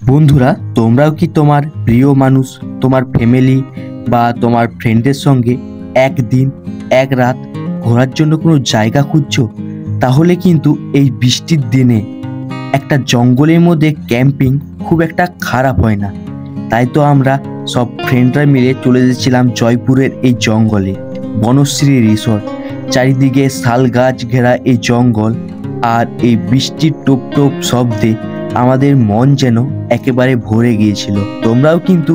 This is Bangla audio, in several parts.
বন্ধুরা, তোমরাও কি তোমার প্রিয় মানুষ, তোমার ফ্যামিলি বা তোমার ফ্রেন্ডের সঙ্গে একদিন এক রাত ঘোরার জন্য কোনো জায়গা খুঁজছো? তাহলে কিন্তু এই বৃষ্টির দিনে একটা জঙ্গলের মধ্যে ক্যাম্পিং খুব একটা খারাপ হয় না। তাই তো আমরা সব ফ্রেন্ডরা মিলে চলে এসেছিলাম জয়পুরের এই জঙ্গলে, বনশ্রী রিসর্ট। চারিদিকে শাল গাছ ঘেরা এই জঙ্গল, আর এই বৃষ্টির টোপ টোপ শব্দে আমাদের মন যেন একেবারে ভরে গিয়েছিল। তোমরাও কিন্তু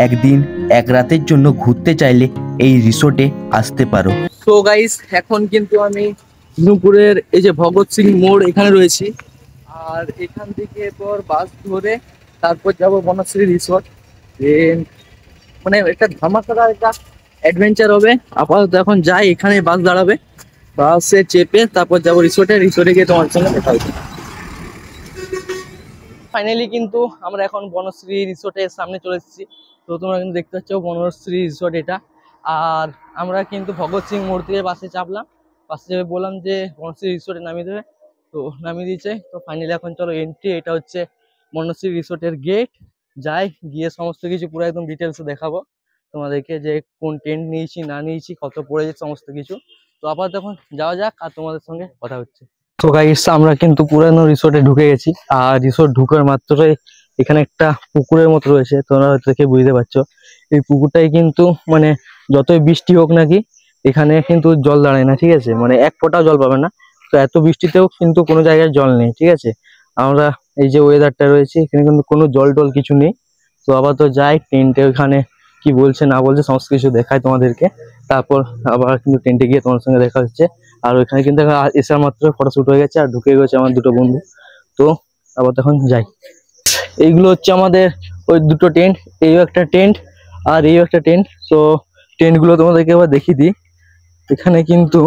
একদিন এক রাতের জন্য ঘুরতে চাইলে এই রিসোর্টে আসতে পারো। তো গাইস, এখন কিন্তু আমি বিষ্ণুপুরের এই যে ভগৎ সিং মোড় এখানে রয়েছি, আর এখান থেকে পর বাস ধরে তারপর যাব বনশ্রী রিসর্ট। মানে একটা ধামাকাদার একটা অ্যাডভেঞ্চার হবে। আপাতত এখন যাই, এখানে বাস দাঁড়াবে, বাসে চেপে তারপর যাবো রিসোর্টে গিয়ে তোমার সঙ্গে দেখা হবে। ফাইনালি কিন্তু আমরা এখন বনশ্রী রিসোর্টের সামনে চলে এসেছি। তো তোমরা কিন্তু দেখতে পাচ্ছ বনশ্রী রিসোর্ট এটা। আর আমরা কিন্তু ভগৎ সিং মোড় থেকে বাসে চাপলাম, বাসে চেপে বললাম যে বনশ্রী রিসোর্টে নামিয়ে দেবে, তো নামিয়ে দিয়েছে। তো ফাইনালি এখন চলো এন্ট্রি, এটা হচ্ছে বনশ্রী রিসোর্টের গেট। যাই, গিয়ে সমস্ত কিছু পুরো একদম ডিটেলসে দেখাবো তোমাদেরকে, যে কোন টেন্ট নিয়েছি না নিয়েছি, কত পড়েছে, সমস্ত কিছু। তো আপাতত এখন যাওয়া যাক, আর তোমাদের সঙ্গে কথা হচ্ছে। তো গাইস, আমরা কিন্তু পুরানো রিসোর্টে ঢুকে গেছি, আর রিসোর্ট ঢুকার মাত্রই এখানে একটা পুকুরের মতো রয়েছে, তোমরা হয়তো দেখে বুঝতে পারছো। এই পুকুরটাই কিন্তু মানে যতই বৃষ্টি হোক নাকি এখানে কিন্তু জল দাঁড়ায় না, ঠিক আছে, মানে এক ফোঁটাও জল পাবে না। তো এত বৃষ্টিতেও কিন্তু কোনো জায়গায় জল নেই, ঠিক আছে। আমরা এই যে ওয়েদারটা রয়েছে, এখানে কিন্তু কোনো জল টল কিছু নেই। তো আবার তো যাই টেন্টে, ওখানে কি বলছে না বলছে সমস্ত কিছু দেখায় তোমাদেরকে, তারপর আবার কিন্তু টেন্টে গিয়ে তোমার সঙ্গে দেখা হচ্ছে। আর ওইখানে কিন্তু এসে মাত্র ফটোশুট হয়ে গেছে, আর ঢুকে গেছে আমার দুটো বন্ধু। তো আবার তখন যাই। এইগুলো হচ্ছে আমাদের ওই দুটো টেন্ট, এইও একটা টেন্ট আর এইও একটা টেন্ট। তো টেন্টগুলো তোমাদেরকে আবার দেখিয়ে দিই। এখানে কিন্তু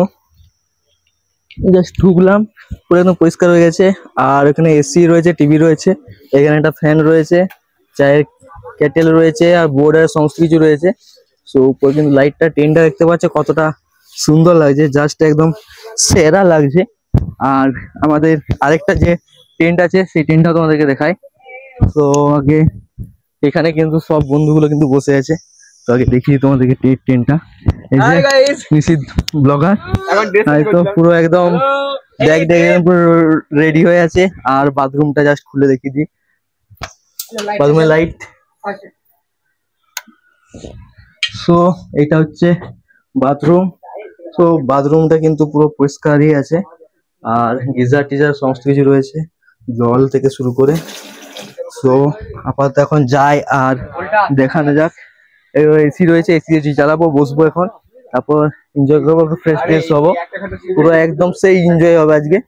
জাস্ট ঢুকলাম, পুরো একদম পরিষ্কার হয়ে গেছে। আর এখানে এসি রয়েছে, টিভি রয়েছে, এখানে একটা ফ্যান রয়েছে, চায়ের কেটেল রয়েছে, আর বোর্ডের সমস্ত কিছু রয়েছে। সো উপরে কিন্তু লাইটটা, টেন্টটা দেখতে পাচ্ছ কতটা সুন্দর লাগছে, জাস্ট একদম সেরা লাগছে। আর আমাদের আরেকটা যে টেন্ট আছে সেই টেন্টটাও তোমাদেরকে দেখায়। তো আগে এখানে কিন্তু সব বন্ধুগুলো কিন্তু বসে আছে, তো আগে দেখিয়ে তোমাদেরকে টেন্টটা। এই যে নিশিত ব্লগার, তো পুরো একদম ব্যাগ পুরো রেডি হয়ে আছে। আর বাথরুমটা জাস্ট খুলে দেখিয়ে দিই, বাথরুমের লাইট। সো এটা হচ্ছে বাথরুম। তো বাথরুমটা কিন্তু পুরো পরিষ্কারই আছে, আর গিজার টিজার সমস্ত কিছু রয়েছে, জল থেকে শুরু করে। সো আপাতত এখন যাই আর দেখানো যাক। এসি রয়েছে, এসি চালাবো, বসবো এখন, তারপর এনজয় করবো, ফ্রেশ ফ্রেশ হবো, পুরো একদম সেই এনজয় হবে আজকে।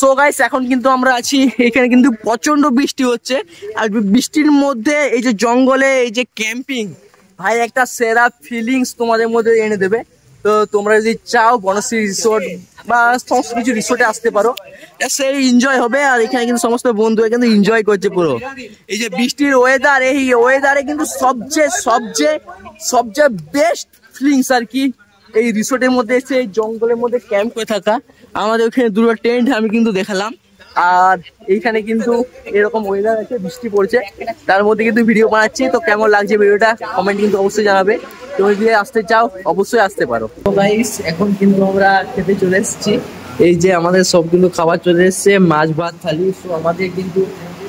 সো গাইস, এখন কিন্তু আমরা আছি এখানে, কিন্তু প্রচন্ড বৃষ্টি হচ্ছে। আর বৃষ্টির মধ্যে এই যে জঙ্গলে এই যে ক্যাম্পিং, ভাই একটা সেরা ফিলিংস তোমাদের মধ্যে এনে দেবে। তো তোমরা যদি চাও বনশ্রী রিসোর্ট বা সমস্ত কিছু রিসোর্টে আসতে পারো, সেই এনজয় হবে। আর এখানে কিন্তু সমস্ত বন্ধু কিন্তু এনজয় করছে পুরো এই যে বৃষ্টির ওয়েদার। এই ওয়েদারে কিন্তু সবচেয়ে বেস্ট ফিলিংস আর কি এই রিসোর্টের মধ্যে এসে, এই জঙ্গলের মধ্যে ক্যাম্প করে থাকা। আমাদের ওখানে দুটো টেন্ট আমি কিন্তু দেখালাম, আর এইখানে কিন্তু এরকম ওয়েদার আছে, বৃষ্টি পড়ছে, তার মধ্যে কিন্তু ভিডিও বানাচ্ছি। তো কেমন লাগছে ভিডিওটা কমেন্ট কিন্তু অবশ্যই জানাবে। তুমি যদি আসতে চাও অবশ্যই আসতে পারো। তো গাইস, এখন কিন্তু আমরা খেতে চলে এসেছি। এই যে আমাদের সবগুলো খাবার চলে এসছে, মাছ ভাত থালি। তো আমাদের কিন্তু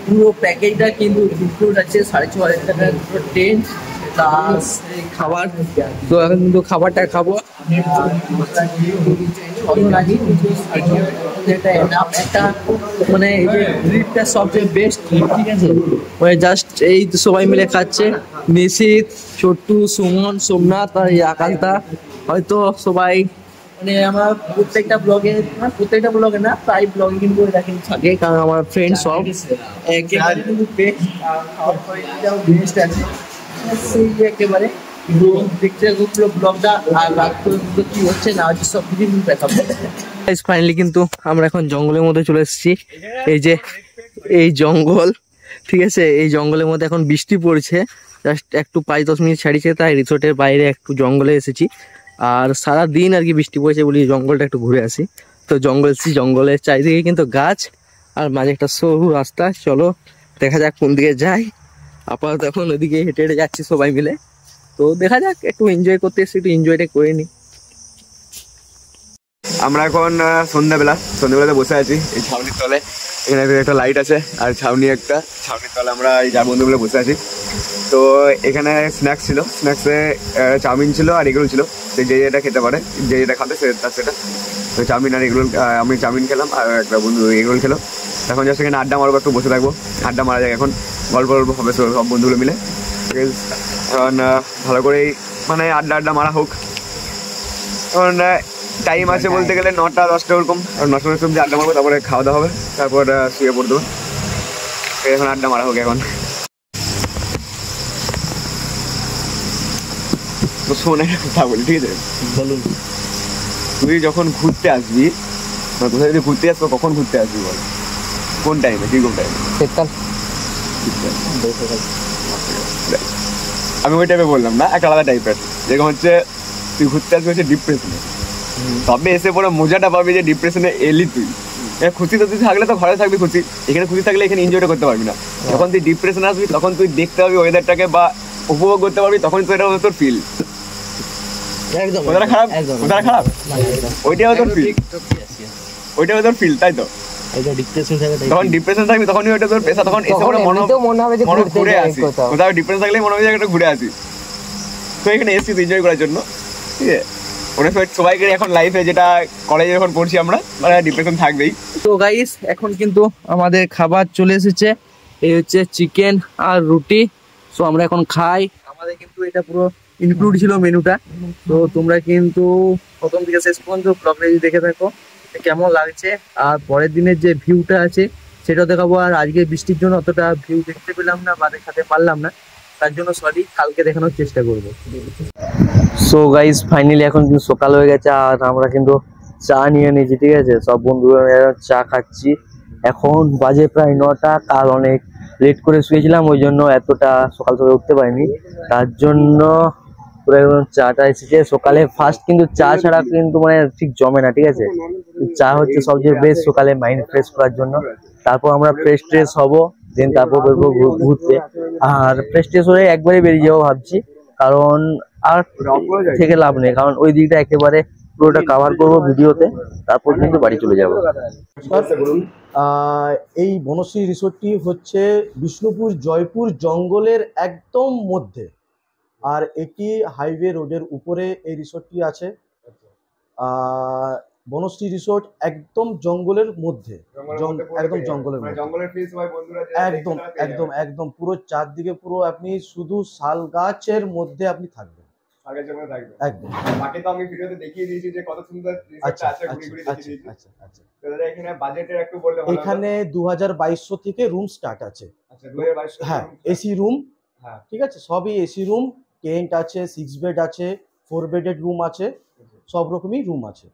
পুরো প্যাকেজটা কিন্তু ইনক্লুড আছে 6,500 টাকার পুরো টেন্ট প্লাস খাবার। তো এখন কিন্তু খাবারটা খাবো। মানে এই যে ট্রিপটা সবচেয়ে বেস্ট ট্রিপ, ঠিক আছে। মানে জাস্ট এই সবাই মিলে খাচ্ছে, নিশিত, ছোট্টু, সুমন, সোমনাথ আর আকাশদা। হয়তো সবাই মানে আমার প্রত্যেকটা ব্লগে না, প্রায় ব্লগে কিন্তু থাকে, কারণ আমার ফ্রেন্ড সব একেবারে কিন্তু বেস্ট, খাওয়ার কোয়ালিটিটাও বেস্ট আছে সেই একেবারে। দেখতে থাকো পুরো ব্লগটা, আর রাত পর্যন্ত কি হচ্ছে না হচ্ছে সব কিছু দেখাবো। ফাইনালি কিন্তু আমরা এখন জঙ্গলের মধ্যে চলে এসেছি। এই যে এই জঙ্গল, ঠিক আছে, এই জঙ্গলের মধ্যে এখন বৃষ্টি পড়ছে, জাস্ট একটু 5-10 মিনিট ছাড়িয়েছে, তাই রিসোর্টের বাইরে একটু জঙ্গলে এসেছি। আর সারা দিন আর কি বৃষ্টি পড়েছে বলি জঙ্গলটা একটু ঘুরে আসি। তো জঙ্গল এসেছি, জঙ্গলের চারিদিকে কিন্তু গাছ আর মাঝে একটা সরু রাস্তা। চলো দেখা যাক কোন দিকে যাই। আপাতত এখন ওইদিকে হেঁটে হেঁটে যাচ্ছি সবাই মিলে। তো দেখা যাক, একটু এনজয় করতে এসেছি, একটু এনজয়টা করে নিই। আমরা এখন সন্ধ্যাবেলাতে বসে আছি এই ছাউনির তলে। এখানে একটা লাইট আছে আর ছাউনির তলে আমরা এই চার বন্ধুগুলো বসে আছি। তো এখানে স্ন্যাক্স ছিল, স্ন্যাক্সে চাউমিন ছিল আর এগরোল ছিল। যে যেটা খেতে পারে, যে যেটা খাবে সেটা। তো চাউমিন আর এগরোল, আমি চাউমিন খেলাম আর একটা বন্ধু এগরোল খেলো। এখন জাস্ট এখানে আড্ডা মারবো, একটু বসে থাকবো, আড্ডা মারা যায়। এখন গল্প হবে সব বন্ধুগুলো মিলে। এখন ভালো করেই মানে আড্ডা মারা হোক। এখন টাইম আছে বলতে গেলে 9টা-10টা ওরকম, 9টা সবজি আড্ডা মারবো, তারপরে খাওয়া দাওয়া হবে, তারপর শুয়ে পড়তে হবে। এখন আড্ডা মারা হোক। এখন তো শোন একটা কথা বলি, ঠিক আছে? বলুন। তুই যখন ঘুরতে আসবি, মানে কোথায় যদি ঘুরতে আসবো, কখন ঘুরতে আসবি বল? কোন টাইমে, কিরকম টাইমে? আমি ওই টাইপে বললাম না, একটা আলাদা টাইপের। যেরকম হচ্ছে তুই ঘুরতে আসবি হচ্ছে ডিপ্রেশনে, তবে এসে পরে মজাটা পাবি যে ডিপ্রেশনে এলি তুই। খুশি তো তুই থাকলে তো ঘরে থাকবি খুশি, এখানে খুশি থাকলে এখানে এনজয়টা করতে পারবি না। যখন তুই ডিপ্রেশনে আসবি তখন তুই দেখতে পাবি ওয়েদারটাকে বা উপভোগ করতে পারবি, তখন তো এটা হতো তোর ফিল। কোথাটা খারাপ ওইটাও তোর ফিল, ওইটাও তোর ফিল, তাই তো? তখন ডিপ্রেশন থাকবি, তখনই ওইটা তোর পেশা। তখন এসে পরে মনে হবে যে ঘুরে আসি, কোথাও ডিপ্রেশন থাকলেই মনে হবে যে একটা ঘুরে আসি। তো এখানে এসছি এনজয় করার জন্য, ঠিক আছে? অনেক সবাইকে এখন লাইফে যেটা কলেজে যখন পড়ছি আমরা, মানে ডিপ্রেশন থাকবেই। তো গাইস এখন কিন্তু আমাদের খাবার চলে এসেছে, এই হচ্ছে চিকেন আর রুটি। সো আমরা এখন খাই। আমাদের কিন্তু এটা পুরো ইনক্লুড ছিল মেনুটা। তো তোমরা কিন্তু প্রথম থেকে শেষ পর্যন্ত ব্লগটা যদি দেখে থাকো কেমন লাগছে, আর পরের দিনের যে ভিউটা আছে সেটাও দেখাবো। আর আজকে বৃষ্টির জন্য অতটা ভিউ দেখতে পেলাম না বা দেখাতে পারলাম না, তার জন্য সরি, কালকে দেখানোর চেষ্টা করবো। সো গাইস ফাইনালি এখন কিন্তু সকাল হয়ে গেছে, আর আমরা কিন্তু চা নিয়ে নিয়েছি, ঠিক আছে? সব বন্ধুরা চা খাচ্ছি। এখন বাজে প্রায় 9টা। কাল অনেক লেট করে শুয়েছিলাম, ওই জন্য এতটা সকাল উঠতে পারিনি, তার জন্য পুরো চাটা এসেছে সকালে। ফার্স্ট কিন্তু চা ছাড়া কিন্তু মানে ঠিক জমে না, ঠিক আছে? চা হচ্ছে সবচেয়ে বেস্ট সকালে মাইন্ড ফ্রেশ করার জন্য। তারপর আমরা ফ্রেশ ট্রেশ হবো, দেন তারপর বেরবো ঘুরতে। আর ফ্রেশ ট্রেশ হয়ে একবারে বেরিয়ে যাবো ভাবছি, কারণ আর থেকে লাভ নেই, কারণ ওই দিকটা একেবারে পুরোটা কভার করবো ভিডিওতে, তারপর কিন্তু বাড়ি চলে যাবো। এই বনশ্রী রিসোর্টটি হচ্ছে বিষ্ণুপুর জয়পুর জঙ্গলের একদম মধ্যে, আর এটি হাইওয়ে রোডের উপরে এই রিসোর্টটি আছে। বনশ্রী রিসোর্ট একদম জঙ্গলের মধ্যে, একদম জঙ্গলের মধ্যে, একদম একদম একদম পুরো চারদিকে পুরো আপনি শুধু শাল গাছের মধ্যে আপনি থাকবেন, একদম। বাকি তো আমি ভিডিওতে দেখিয়ে দিয়েছি যে কত সুন্দর রিসোর্টটা আছে, ঘুরে ঘুরে দেখিয়ে দিয়েছি। আচ্ছা আচ্ছা। তো দাদা এখানে বাজেটের একটু বললে ভালো। এখানে 2200 থেকে রুম স্টার্ট আছে। আচ্ছা 2200। হ্যাঁ, এসি রুম। হ্যাঁ ঠিক আছে, সবই এসি রুম। টেন্ট আছে, 6 বেড আছে, 4 বেডেড রুম আছে, সব রকমই রুম আছে।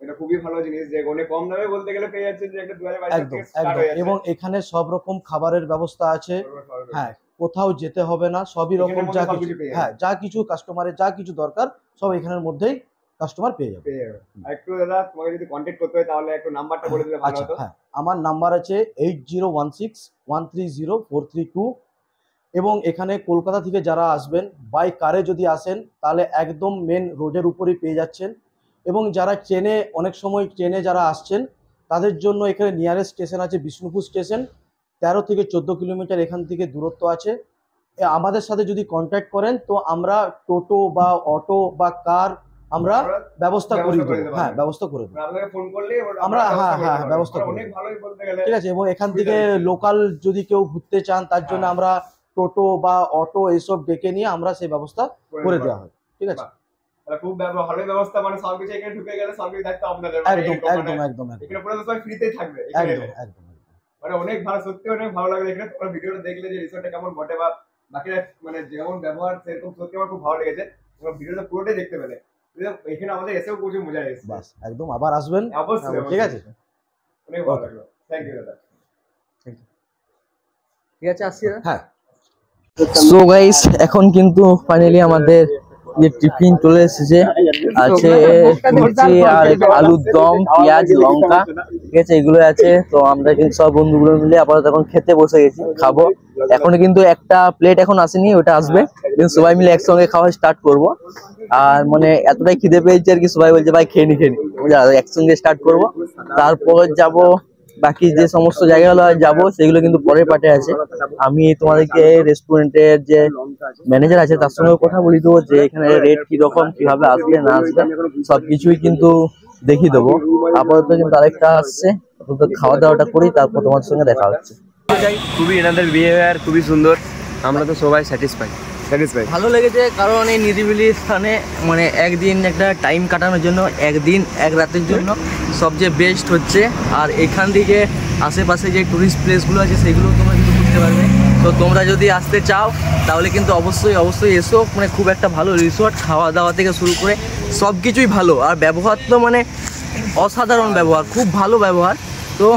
এটা খুবই ভালো জিনিস যে অনেক কম দামে বলতে গেলে পেয়ে যাচ্ছেন যে একটা 2200 একদম থেকে স্টার্ট একদম। হয়ে যাচ্ছে। এবং এখানে সব রকম খাবারের ব্যবস্থা আছে। হ্যাঁ, কোথাও যেতে হবে না, সবই রকম যা কিছু, হ্যাঁ যা কিছু কাস্টমারের যা কিছু দরকার সব এখানের মধ্যেই কাস্টমার পেয়ে যাবে। আর একটু দাদা তোমাকে যদি কন্টাক্ট করতে হয় তাহলে একটু নাম্বারটা বলে দিলে ভালো হতো। হ্যাঁ, আমার নাম্বার আছে 8016130432। এবং এখানে কলকাতা থেকে যারা আসবেন বাই কারে যদি আসেন তাহলে একদম মেন রোডের উপরেই পেয়ে যাচ্ছেন। এবং যারা ট্রেনে, অনেক সময় ট্রেনে যারা আসছেন তাদের জন্য এখানে নিয়ারেস্ট স্টেশন আছে বিষ্ণুপুর স্টেশন, 13 থেকে 14 কিলোমিটার এখান থেকে দূরত্ব আছে। আমাদের সাথে যদি কন্ট্যাক্ট করেন তো আমরা টোটো বা অটো বা কার আমরা ব্যবস্থা করে দেবো। হ্যাঁ, ব্যবস্থা করে দেবো আমরা। হ্যাঁ হ্যাঁ, ব্যবস্থা করে দেবো, ঠিক আছে? এবং এখান থেকে লোকাল যদি কেউ ঘুরতে চান তার জন্য আমরা টোটো বা অটো এইসব ডেকে নিয়ে আমরা সেই ব্যবস্থা করে দেওয়া হয়, ঠিক আছে? খুব ভালো ব্যবস্থা, মানে সবকিছু এখানে ঢুকে গেলে সবকিছু দায়িত্ব আপনাদের। একদম একদম একদম এখানে পুরো সবাই ফ্রিতে থাকবে, একদম একদম। মানে অনেক ভালো, সত্যি অনেক ভালো লাগলো এখানে। তোমরা ভিডিওটা দেখলে যে রিসোর্টটা কেমন বটে বা বাকিরা মানে যেমন ব্যবহার সেরকম সত্যি আমার খুব ভালো লেগেছে। তোমরা ভিডিওটা পুরোটাই দেখতে পেলে। এখানে আমাদের এসেও প্রচুর মজা এসেছে। বাস একদম আবার আসবেন। অবশ্যই ঠিক আছে, অনেক ভালো লাগলো। থ্যাংক ইউ দাদা। ঠিক আছে, আসছি দাদা। হ্যাঁ সো গাইস, এখন কিন্তু ফাইনালি আমাদের যে টিফিন চলে এসেছে। আছে মির্চি আর আলুর দম, পেঁয়াজ, লঙ্কা, ঠিক আছে, এগুলো আছে। তো আমরা কিন্তু সব বন্ধুগুলো মিলে আপাতত এখন খেতে বসে গেছি, খাবো। এখন কিন্তু একটা প্লেট এখন আসেনি, ওটা আসবে, কিন্তু সবাই মিলে একসঙ্গে খাওয়া স্টার্ট করব। আর মানে এতটাই খিদে পেয়েছে আর কি, সবাই বলছে ভাই খেয়ে নি একসঙ্গে স্টার্ট করব। তারপর যাব বাকি যে সমস্ত জায়গাগুলো যাবো, সেগুলো কিন্তু পরের পার্টে আছে। আমি তোমাদেরকে রেস্টুরেন্টের যে ম্যানেজার আছে তার সঙ্গে কথা বলি দেবো, যে এখানে রেট কিরকম, কিভাবে আসবে না আসবে সবকিছুই কিন্তু দেখিয়ে দেবো। আপাতত কিন্তু আরেকটা আসছে, আপাতত খাওয়া দাওয়াটা করি, তারপর তোমার সঙ্গে দেখা হচ্ছে। খুবই এনাদের বিহেভিয়ার খুবই সুন্দর, আমরা তো সবাই স্যাটিসফাই। ভালো লেগেছে, কারণ এই নিরিবিলি স্থানে মানে একদিন একটা টাইম কাটানোর জন্য, একদিন এক রাতের জন্য সবচেয়ে বেস্ট হচ্ছে। আর এখান থেকে আশেপাশে যে টুরিস্ট প্লেসগুলো আছে সেগুলো তোমরা কিন্তু ঘুরতে পারবে। তো তোমরা যদি আসতে চাও তাহলে কিন্তু অবশ্যই এসো। মানে খুব একটা ভালো রিসোর্ট, খাওয়া দাওয়া থেকে শুরু করে সব কিছুই ভালো। আর ব্যবহার তো মানে অসাধারণ ব্যবহার, খুব ভালো ব্যবহার। তো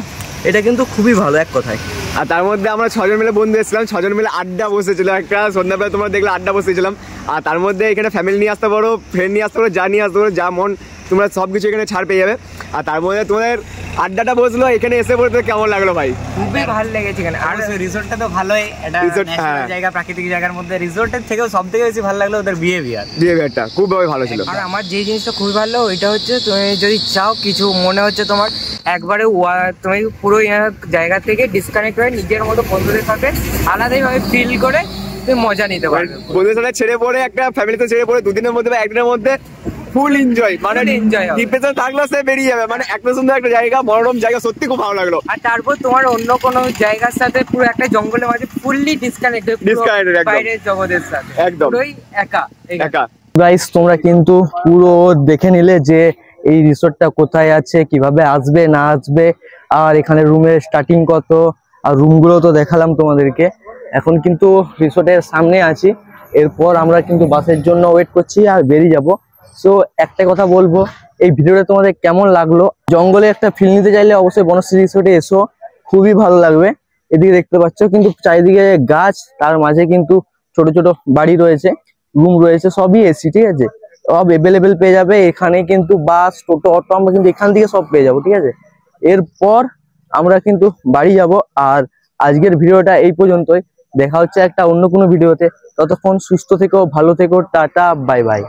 এটা কিন্তু খুবই ভালো এক কথায়। আর তার মধ্যে আমরা 6 জন মিলে বন্ধু এসেছিলাম, 6 জন মিলে আড্ডা বসেছিল একটা সন্ধ্যাবেলা, তোমরা দেখলে আড্ডা বসেছিলাম। আর তার মধ্যে এখানে ফ্যামিলি নিয়ে আসতে পারো, ফ্রেন্ড নিয়ে আসতে পারো, যা নিয়ে আসতে পারো, যা মন তোমরা সব কিছু এখানে ছাড় পেয়ে যাবে। আর তার মধ্যে তোমাদের আড্ডাটা বসলো, এখানে এসে পড়ে তো কেমন লাগলো ভাই? খুবই ভালো লেগেছে এখানে। আর রিসোর্টটা তো ভালোই, এটা ন্যাচারাল জায়গা, প্রাকৃতিক জায়গার মধ্যে। রিসোর্টের থেকেও সব থেকে বেশি ভালো লাগলো ওদের বিহেভিয়ারটা খুব ভালো ছিল। আর আমার যে জিনিসটা খুবই ভালো ওইটা হচ্ছে, তুমি যদি চাও কিছু মনে হচ্ছে তোমার, একবারে তুমি পুরো জায়গা থেকে ডিসকানেক্ট হয়ে নিজের মতো বন্ধুদের সাথে আলাদাভাবে ফিল করে তুমি মজা নিতে পারবে। বন্ধুদের সাথে ছেড়ে পড়ে, একটা ফ্যামিলিতে ছেড়ে পড়ে, দুদিনের মধ্যে বা একদিনের মধ্যে ফুল এনজয়, মানে ডিপ্রেশন থাকলে সে বেরিয়ে যাবে। মানে একটা সুন্দর একটা জায়গা, মনোরম জায়গা, সত্যি খুব ভালো লাগলো। আর তারপর তোমার অন্য কোনো জায়গার সাথে পুরো একটা জঙ্গলের মাঝে ফুললি ডিসকানেক্টেড, বাইরের জগতের সাথে একদম পুরোই একা। গাইস, তোমরা কিন্তু পুরো দেখে নিলে যে এই রিসোর্টটা কোথায় আছে, কিভাবে আসবে না আসবে, আর এখানে রুমের স্টার্টিং কত, আর রুমগুলো তো দেখালাম তোমাদেরকে। এখন কিন্তু রিসোর্টের সামনে আছি, এরপর আমরা কিন্তু বাসের জন্য ওয়েট করছি আর বেরিয়ে যাব। সো একটা কথা বলবো, এই ভিডিওটা তোমাদের কেমন লাগলো? জঙ্গলে একটা ফিল নিতে চাইলে অবশ্যই বনশ্রী রিসোর্টে এসো, খুবই ভালো লাগবে। এদিকে দেখতে পাচ্ছ কিন্তু চারিদিকে গাছ, তার মাঝে কিন্তু ছোট ছোট বাড়ি রয়েছে, রুম রয়েছে, সবই এসি, ঠিক আছে, সব অ্যাভেলেবেল পেয়ে যাবে এখানে। কিন্তু বাস, টোটো, অটো আমরা কিন্তু এখান থেকে সব পেয়ে যাবো, ঠিক আছে। এরপর আমরা কিন্তু বাড়ি যাব। আর আজকের ভিডিওটা এই পর্যন্তই, দেখা হচ্ছে একটা অন্য কোনো ভিডিওতে। ততক্ষণ সুস্থ থেকো, ভালো থেকো, টাটা, বাই বাই।